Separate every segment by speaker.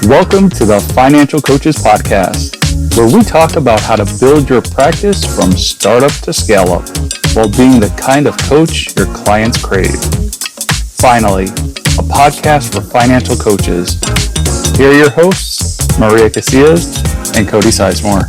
Speaker 1: Welcome to the Financial Coaches Podcast, where we talk about how to build your practice from startup to scale up while being the kind of coach your clients crave. Finally, a podcast for financial coaches. Here are your hosts, Maria Casillas and Cody Sizemore.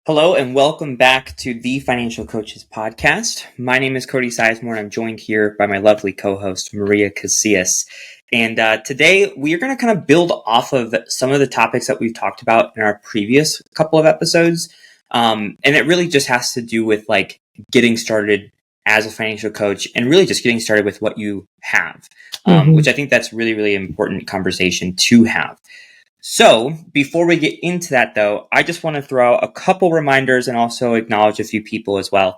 Speaker 2: Hello and welcome back to the Financial Coaches Podcast. My name is Cody Sizemore and I'm joined here by my lovely co-host, Maria Casillas. And today we are going to kind of build off of some of the topics that we've talked about in our previous couple of episodes. And it really just has to do with like getting started as a financial coach and really just getting started with what you have, which I think that's really, really important conversation to have. So before we get into that, though, I just want to throw out a couple reminders and also acknowledge a few people as well.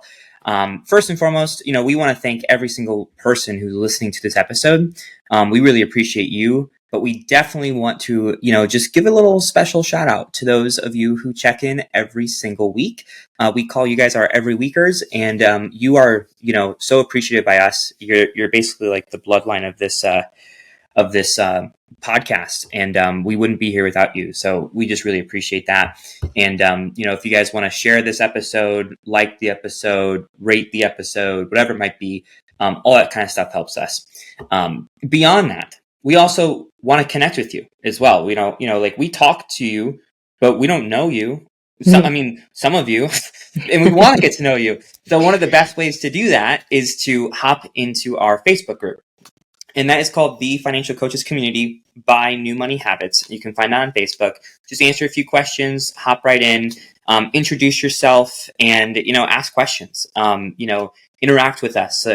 Speaker 2: First and foremost, we want to thank every single person who's listening to this episode. We really appreciate you, but we definitely want to, just give a little special shout out to those of you who check in every single week. We call you guys our every weekers, and you are, so appreciated by us. You're basically like the bloodline of this podcast, and we wouldn't be here without you. So we just really appreciate that. And if you guys want to share this episode, like the episode, rate the episode, whatever it might be, all that kind of stuff helps us. Beyond that, we also want to connect with you as well. We don't, we talk to you, but we don't know you. Some of you, and we want to get to know you. So one of the best ways to do that is to hop into our Facebook group. And that is called the Financial Coaches Community by New Money Habits. You can find that on Facebook. Just answer a few questions, hop right in, introduce yourself, and, ask questions. Interact with us.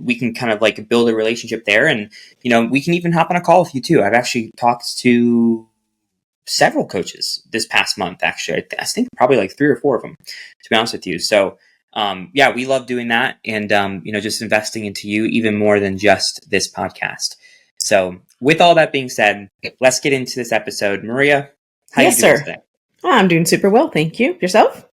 Speaker 2: We can kind of like build a relationship there, and, we can even hop on a call with you too. I've actually talked to several coaches this past month, actually. I think probably like 3 or 4 of them, to be honest with you. So, we love doing that and, just investing into you even more than just this podcast. So with all that being said, let's get into this episode. Maria, how
Speaker 3: yes,
Speaker 2: you doing
Speaker 3: sir.
Speaker 2: today?
Speaker 3: I'm doing super well. Thank you. Yourself?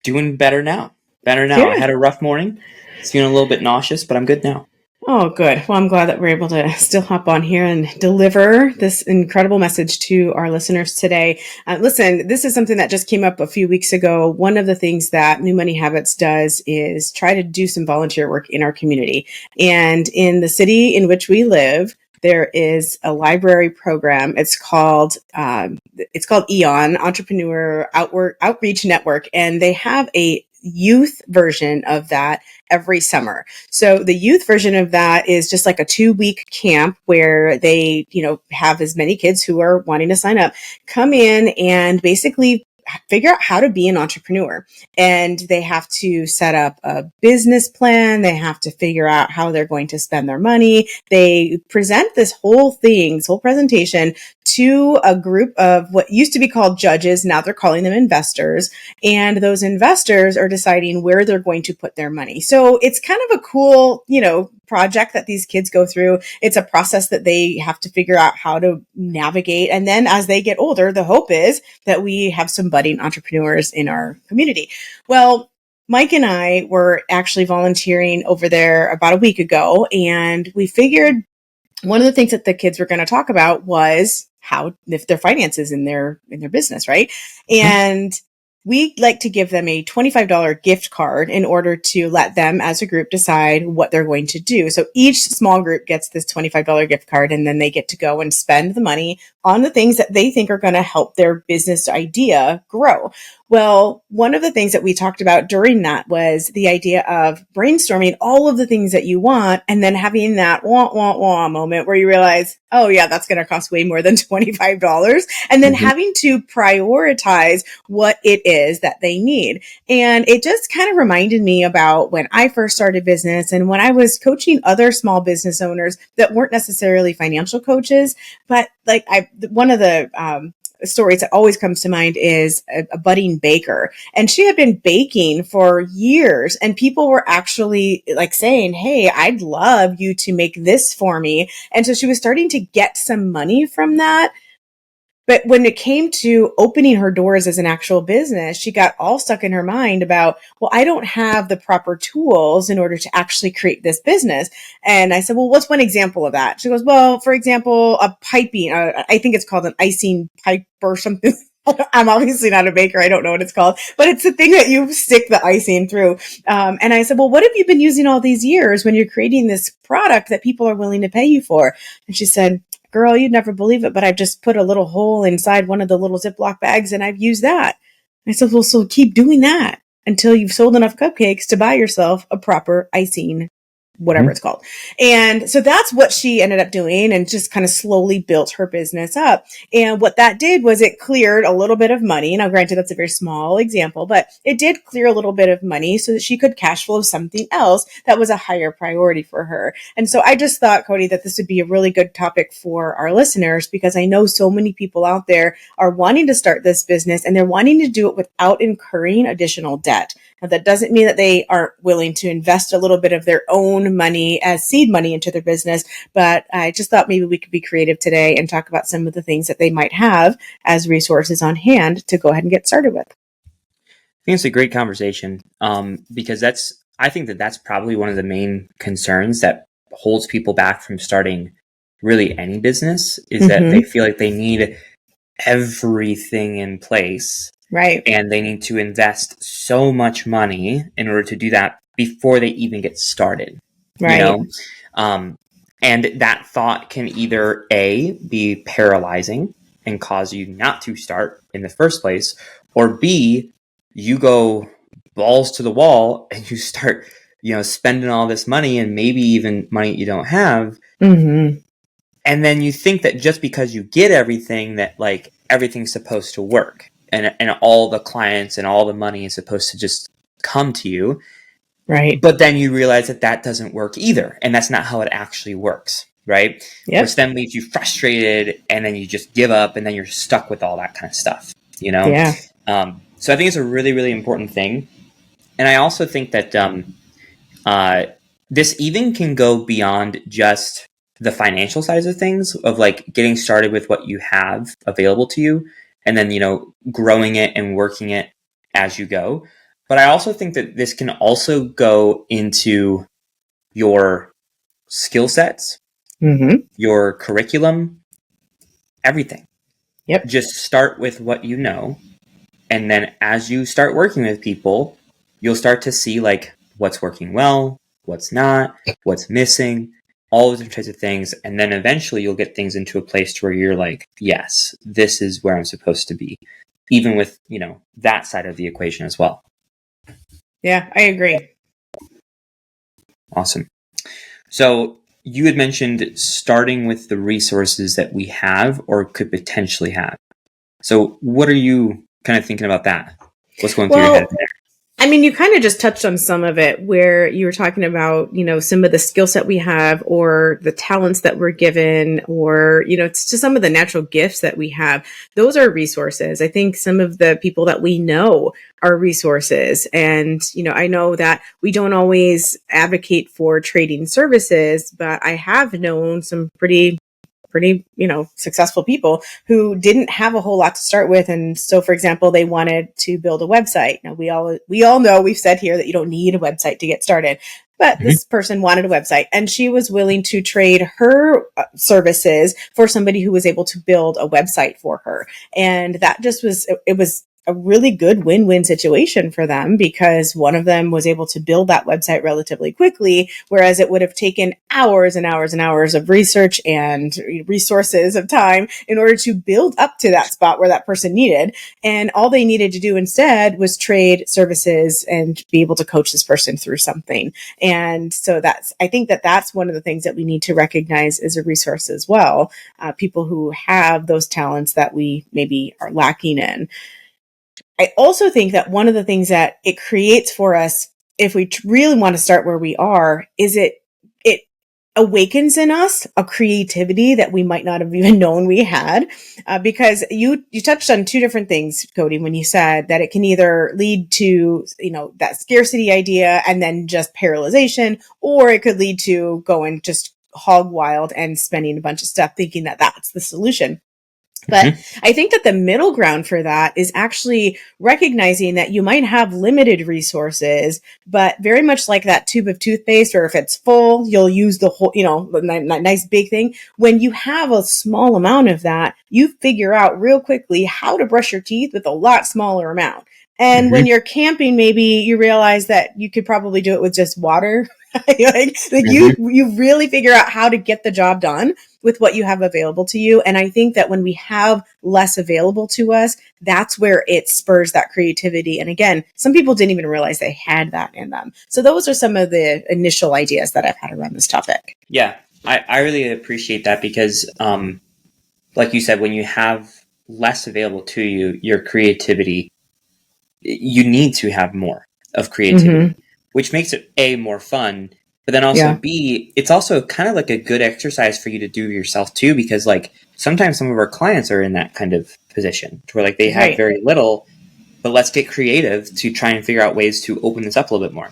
Speaker 2: Doing better now.
Speaker 3: Good.
Speaker 2: I had a rough morning. It's feeling a little bit nauseous, but I'm good now.
Speaker 3: Oh, good. Well, I'm glad that we're able to still hop on here and deliver this incredible message to our listeners today. Listen, this is something that just came up a few weeks ago. One of the things that New Money Habits does is try to do some volunteer work in our community. And in the city in which we live, there is a library program. It's called EON, Entrepreneur Outreach Network, and they have a youth version of that every summer. So the youth version of that is just like a 2-week camp where they, have as many kids who are wanting to sign up come in and basically figure out how to be an entrepreneur. And they have to set up a business plan. They have to figure out how they're going to spend their money. They present this whole presentation to a group of what used to be called judges. Now they're calling them investors. And those investors are deciding where they're going to put their money. So it's kind of a cool, project that these kids go through. It's a process that they have to figure out how to navigate. And then as they get older, the hope is that we have some budding entrepreneurs in our community. Well, Mike and I were actually volunteering over there about a week ago, and we figured one of the things that the kids were going to talk about was if their finances in their business, right? And we like to give them a $25 gift card in order to let them as a group decide what they're going to do. So each small group gets this $25 gift card, and then they get to go and spend the money on the things that they think are going to help their business idea grow. Well, one of the things that we talked about during that was the idea of brainstorming all of the things that you want and then having that wah moment where you realize, oh yeah, that's going to cost way more than $25. And then having to prioritize what it is that they need. And it just kind of reminded me about when I first started business and when I was coaching other small business owners that weren't necessarily financial coaches, but one of the stories that always comes to mind is a budding baker. And she had been baking for years, and people were actually like saying, hey, I'd love you to make this for me. And so she was starting to get some money from that. But when it came to opening her doors as an actual business, she got all stuck in her mind about, well, I don't have the proper tools in order to actually create this business. And I said, well, what's one example of that? She goes, well, for example, a piping, I think it's called an icing pipe or something. I'm obviously not a baker. I don't know what it's called, but it's the thing that you stick the icing through. And I said, well, what have you been using all these years when you're creating this product that people are willing to pay you for? And she said, girl, you'd never believe it, but I've just put a little hole inside one of the little Ziploc bags and I've used that. I said, well, so keep doing that until you've sold enough cupcakes to buy yourself a proper icing, whatever it's called. And so that's what she ended up doing and just kind of slowly built her business up. And what that did was it cleared a little bit of money. Now, granted, that's a very small example, but it did clear a little bit of money so that she could cash flow something else that was a higher priority for her. And so I just thought, Cody, that this would be a really good topic for our listeners because I know so many people out there are wanting to start this business and they're wanting to do it without incurring additional debt. Now, that doesn't mean that they aren't willing to invest a little bit of their own money as seed money into their business, but I just thought maybe we could be creative today and talk about some of the things that they might have as resources on hand to go ahead and get started with.
Speaker 2: I think it's a great conversation because I think that's probably one of the main concerns that holds people back from starting really any business is that they feel like they need everything in place.
Speaker 3: Right.
Speaker 2: And they need to invest so much money in order to do that before they even get started.
Speaker 3: Right.
Speaker 2: You know? And that thought can either A, be paralyzing and cause you not to start in the first place, or B, you go balls to the wall and you start, spending all this money and maybe even money you don't have.
Speaker 3: Mm-hmm.
Speaker 2: And then you think that just because you get everything that like everything's supposed to work. And all the clients and all the money is supposed to just come to you.
Speaker 3: Right.
Speaker 2: But then you realize that doesn't work either. And that's not how it actually works. Right.
Speaker 3: Yep.
Speaker 2: Which then leaves you frustrated and then you just give up and then you're stuck with all that kind of stuff,
Speaker 3: Yeah.
Speaker 2: So I think it's a really, really important thing. And I also think that this even can go beyond just the financial sides of things of like getting started with what you have available to you. And then, growing it and working it as you go. But I also think that this can also go into your skill sets, your curriculum, everything.
Speaker 3: Yep.
Speaker 2: Just start with what you know. And then as you start working with people, you'll start to see like what's working well, what's not, what's missing, all those different types of things. And then eventually you'll get things into a place to where you're like, yes, this is where I'm supposed to be, even with, that side of the equation as well.
Speaker 3: Yeah, I agree.
Speaker 2: Awesome. So you had mentioned starting with the resources that we have or could potentially have. So what are you kind of thinking about that? What's going through your head there?
Speaker 3: I mean, you kind of just touched on some of it where you were talking about, some of the skill set we have or the talents that we're given or, it's just some of the natural gifts that we have. Those are resources. I think some of the people that we know are resources. And, I know that we don't always advocate for trading services, but I have known some pretty, successful people who didn't have a whole lot to start with. And so, for example, they wanted to build a website. Now we all know, we've said here that you don't need a website to get started, but this person wanted a website and she was willing to trade her services for somebody who was able to build a website for her. And that just was a really good win-win situation for them because one of them was able to build that website relatively quickly, whereas it would have taken hours and hours and hours of research and resources of time in order to build up to that spot where that person needed. And all they needed to do instead was trade services and be able to coach this person through something. And so I think that's one of the things that we need to recognize as a resource as well. People who have those talents that we maybe are lacking in. I also think that one of the things that it creates for us, if we really want to start where we are, is it awakens in us a creativity that we might not have even known we had. Because you touched on two different things, Cody, when you said that it can either lead to, that scarcity idea and then just paralyzation, or it could lead to going just hog wild and spending a bunch of stuff thinking that that's the solution. But
Speaker 2: Mhm.
Speaker 3: I think that the middle ground for that is actually recognizing that you might have limited resources, but very much like that tube of toothpaste, or if it's full, you'll use the whole, nice big thing. When you have a small amount of that, you figure out real quickly how to brush your teeth with a lot smaller amount. And when
Speaker 2: Mhm.
Speaker 3: you're camping, maybe you realize that you could probably do it with just water. like
Speaker 2: Mhm.
Speaker 3: you really figure out how to get the job done with what you have available to you. And I think that when we have less available to us, that's where it spurs that creativity. And again, some people didn't even realize they had that in them. So those are some of the initial ideas that I've had around this topic.
Speaker 2: Yeah, I really appreciate that because, like you said, when you have less available to you, your creativity, you need to have more of creativity,
Speaker 3: Mm-hmm.
Speaker 2: which makes it A, more fun, but then also
Speaker 3: Yeah.
Speaker 2: B, it's also kind of like a good exercise for you to do yourself too, because like sometimes some of our clients are in that kind of position to where like they have
Speaker 3: Right.
Speaker 2: very little, but let's get creative to try and figure out ways to open this up a little bit more.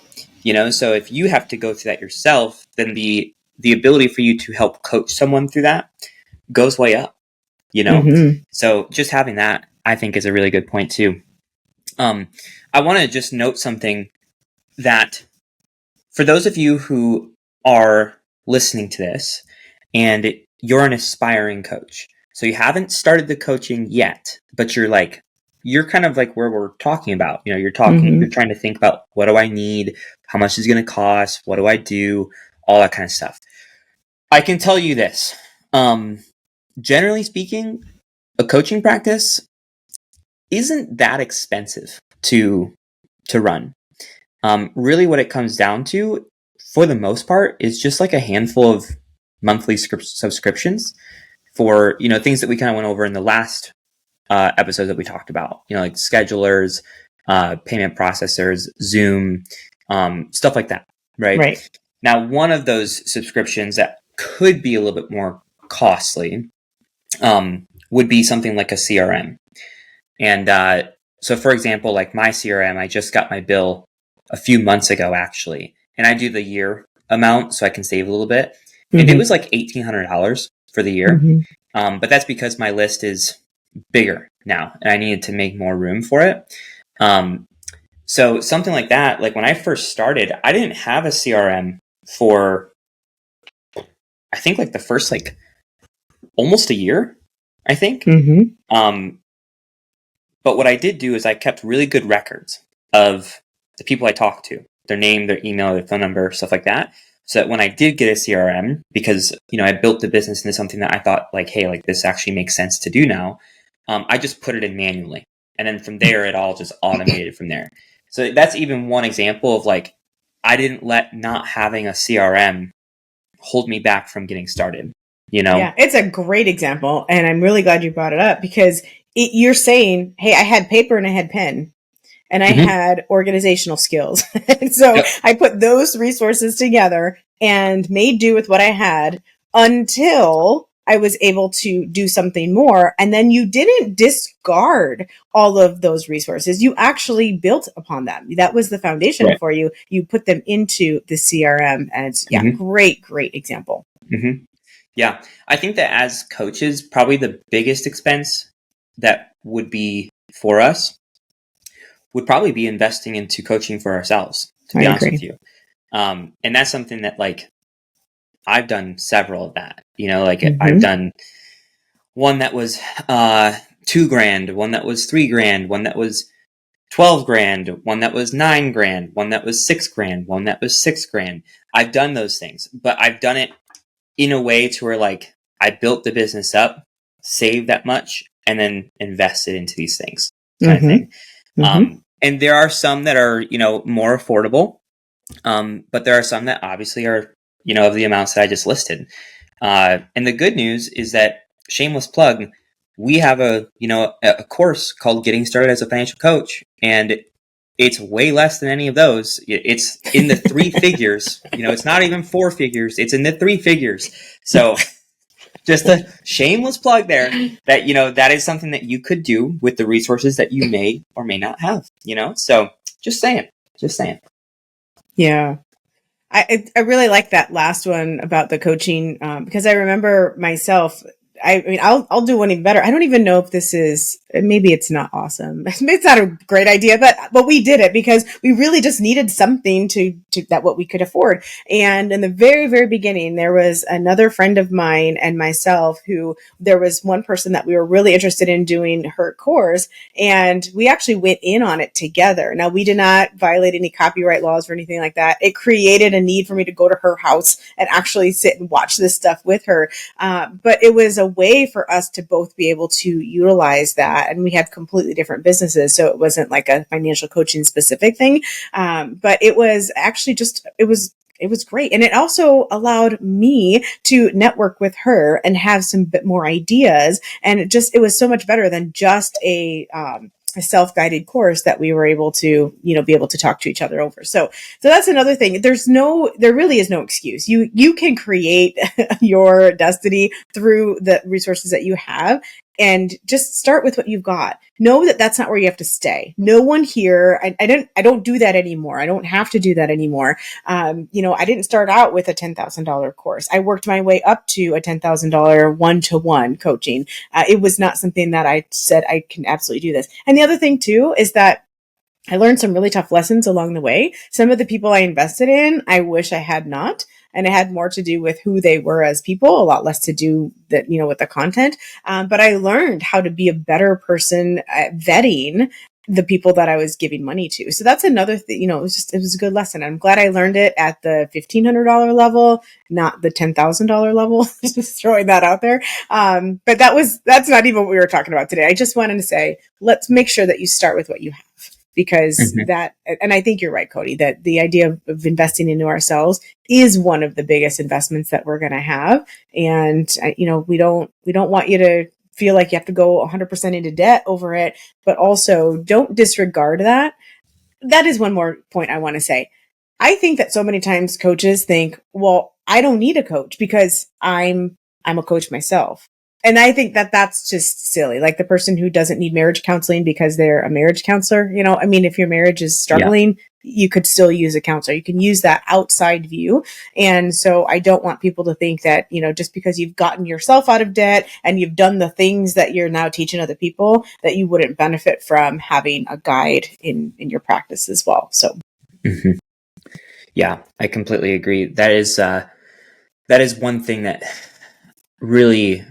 Speaker 2: So if you have to go through that yourself, then the ability for you to help coach someone through that goes way up, you know?
Speaker 3: Mm-hmm.
Speaker 2: So just having that, I think, is a really good point too. I want to just note something that for those of you who are listening to this and you're an aspiring coach, so you haven't started the coaching yet, but you're kind of like where we're talking about. You're
Speaker 3: Mm-hmm.
Speaker 2: trying to think about, what do I need? How much is it going to cost? What do I do? All that kind of stuff. I can tell you this. Generally speaking, a coaching practice isn't that expensive to run. Really, what it comes down to, for the most part, is just like a handful of monthly subscriptions for things that we kind of went over in the last episodes that we talked about. Like schedulers, payment processors, Zoom, stuff like that. Right
Speaker 3: Right.
Speaker 2: now, one of those subscriptions that could be a little bit more costly would be something like a CRM. And so, for example, like my CRM, I just got my bill a few months ago, actually, and I do the year amount so I can save a little bit. And it
Speaker 3: Mm-hmm.
Speaker 2: was like $1,800 for the year.
Speaker 3: Mm-hmm.
Speaker 2: But that's because my list is bigger now and I needed to make more room for it. Um, so something like that, like when I first started, I didn't have a CRM for, I think, like the first like almost a year, I think.
Speaker 3: Mm-hmm.
Speaker 2: Um, But what I did do is I kept really good records of the people I talked to, their name, their email, their phone number, stuff like that. So that when I did get a CRM, because I built the business into something that I thought like, hey, like this actually makes sense to do now, I just put it in manually, and then from there it all just automated from there. So that's even one example of like, I didn't let not having a CRM hold me back from getting started. You know?
Speaker 3: Yeah, it's a great example. And I'm really glad you brought it up because you're saying, hey, I had paper and I had pen, and I
Speaker 2: Mm-hmm.
Speaker 3: had organizational skills. So
Speaker 2: Yep.
Speaker 3: I put those resources together and made do with what I had until I was able to do something more. And then you didn't discard all of those resources. You actually built upon them. That was the foundation
Speaker 2: Right.
Speaker 3: for you. You put them into the CRM. And it's, yeah,
Speaker 2: Mm-hmm.
Speaker 3: great, great example.
Speaker 2: Mm-hmm. Yeah, I think that as coaches, probably the biggest expense that would be for us would probably be investing into coaching for ourselves, to
Speaker 3: I
Speaker 2: be honest with
Speaker 3: agree.
Speaker 2: you. And that's something that like I've done several of that. Like I've
Speaker 3: Mm-hmm.
Speaker 2: done one that was $2,000, one that was $3,000, one that was 12 grand, one that was 9 grand, one that was 6 grand, one that was 6 grand. I've done those things, but I've done it in a way to where like I built the business up, saved that much, and then invested into these things, kind of
Speaker 3: Mm-hmm.
Speaker 2: thing.
Speaker 3: Mm-hmm.
Speaker 2: And there are some that are more affordable, but there are some that obviously are of the amounts that I just listed. And the good news is that, shameless plug, we have a course called Getting Started as a Financial Coach, and it's way less than any of those. It's in the three figures. It's not even four figures. It's in the three figures. So just a shameless plug there that, that is something that you could do with the resources that you may or may not have, So just saying.
Speaker 3: Yeah. I really like that last one about the coaching because I remember myself. I mean, I'll do one even better. I don't even know if this is, maybe it's not awesome. It's not a great idea, but we did it because we really just needed something to that what we could afford. And in the very, very beginning, there was another friend of mine and myself who there was one person that we were really interested in doing her course. And we actually went in on it together. Now, we did not violate any copyright laws or anything like that. It created a need for me to go to her house and actually sit and watch this stuff with her. But it was a way for us to both be able to utilize that. And we had completely different businesses. So it wasn't like a financial coaching specific thing. But it was actually just, it was great. And it also allowed me to network with her and have some bit more ideas. And it was so much better than just a self-guided course that we were able to, be able to talk to each other over. So that's another thing. There really is no excuse. You can create your destiny through the resources that you have. And just start with what you've got. Know that that's not where you have to stay. No one here, I don't do that anymore. I don't have to do that anymore. I didn't start out with a $10,000 course. I worked my way up to a $10,000 one-to-one coaching. It was not something that I said I can absolutely do this. And the other thing too is that I learned some really tough lessons along the way. Some of the people I invested in, I wish I had not. And it had more to do with who they were as people, a lot less to do that, with the content. But I learned how to be a better person at vetting the people that I was giving money to. So that's another thing, it was a good lesson. I'm glad I learned it at the $1,500 level, not the $10,000 level. Just throwing that out there. But that's not even what we were talking about today. I just wanted to say, let's make sure that you start with what you have. Because and I think you're right, Cody, that the idea of investing into ourselves is one of the biggest investments that we're going to have. And, we don't want you to feel like you have to go 100% into debt over it, but also don't disregard that. That is one more point I want to say. I think that so many times coaches think, well, I don't need a coach because I'm a coach myself. And I think that that's just silly. Like the person who doesn't need marriage counseling because they're a marriage counselor, if your marriage is struggling, you could still use a counselor. You can use that outside view. And so I don't want people to think that, just because you've gotten yourself out of debt and you've done the things that you're now teaching other people, that you wouldn't benefit from having a guide in your practice as well. So.
Speaker 2: Mm-hmm. Yeah, I completely agree. That is one thing that really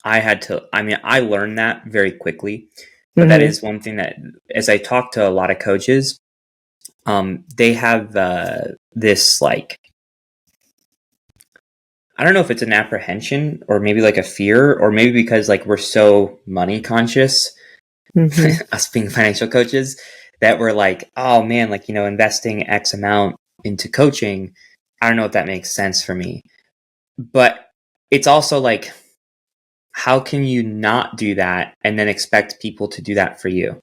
Speaker 2: I learned that very quickly, but that is one thing that as I talk to a lot of coaches, they have this like, I don't know if it's an apprehension or maybe like a fear, or maybe because like we're so money conscious, us being financial coaches, that we're like, oh man, like, investing X amount into coaching, I don't know if that makes sense for me. But it's also like, how can you not do that and then expect people to do that for you?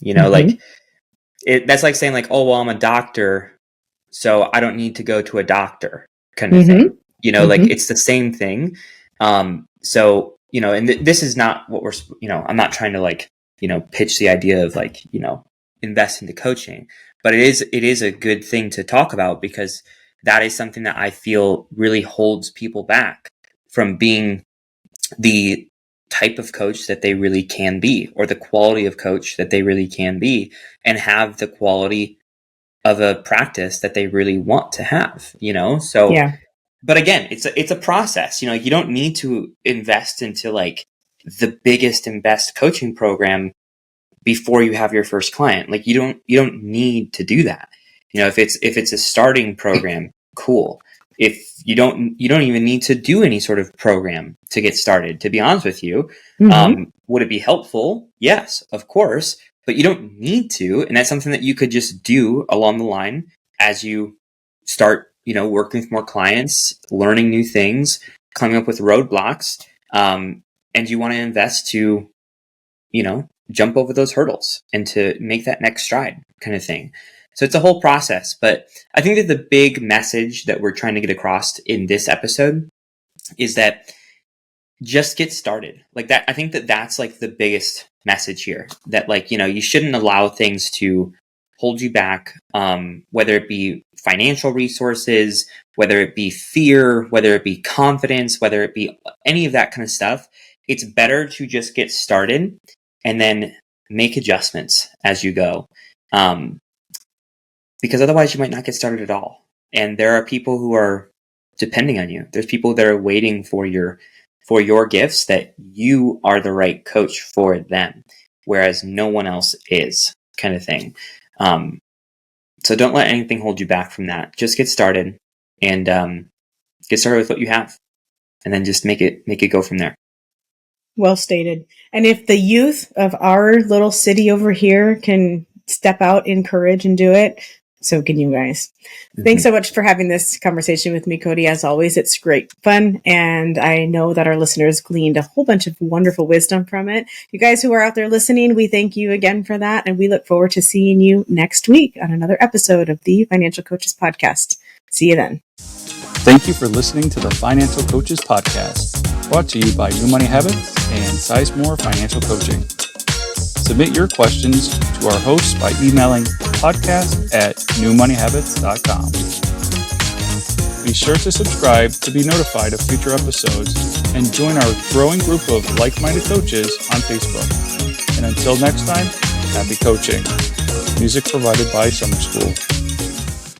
Speaker 2: Like that's like saying like, oh, well, I'm a doctor, so I don't need to go to a doctor kind of thing. Like it's the same thing. So, and this is not what we're, I'm not trying to like, pitch the idea of like, invest into coaching, but it is a good thing to talk about because that is something that I feel really holds people back from being the type of coach that they really can be, or the quality of coach that they really can be, and have the quality of a practice that they really want to have, so yeah. But again, it's a process, you don't need to invest into like the biggest and best coaching program before you have your first client. Like you don't need to do that. If it's a starting program, cool. If you don't even need to do any sort of program to get started, to be honest with you. Would it be helpful? Yes, of course, but you don't need to. And that's something that you could just do along the line as you start, working with more clients, learning new things, coming up with roadblocks. And you want to invest to, jump over those hurdles and to make that next stride kind of thing. So it's a whole process, but I think that the big message that we're trying to get across in this episode is that just get started like that. I think that that's like the biggest message here, that like, you shouldn't allow things to hold you back, whether it be financial resources, whether it be fear, whether it be confidence, whether it be any of that kind of stuff, it's better to just get started and then make adjustments as you go. Because otherwise you might not get started at all. And there are people who are depending on you. There's people that are waiting for your gifts, that you are the right coach for them, whereas no one else is, kind of thing. So don't let anything hold you back from that. Just get started and get started with what you have, and then just make it go from there.
Speaker 3: Well stated. And if the youth of our little city over here can step out in courage and do it, so can you guys. Thanks so much for having this conversation with me, Cody. As always, it's great fun. And I know that our listeners gleaned a whole bunch of wonderful wisdom from it. You guys who are out there listening, we thank you again for that. And we look forward to seeing you next week on another episode of the Financial Coaches Podcast. See you then.
Speaker 1: Thank you for listening to the Financial Coaches Podcast, brought to you by New Money Habits and Sizemore Financial Coaching. Submit your questions to our hosts by emailing podcast@newmoneyhabits.com. Be sure to subscribe to be notified of future episodes and join our growing group of like-minded coaches on Facebook. And until next time, happy coaching. Music provided by Summer School.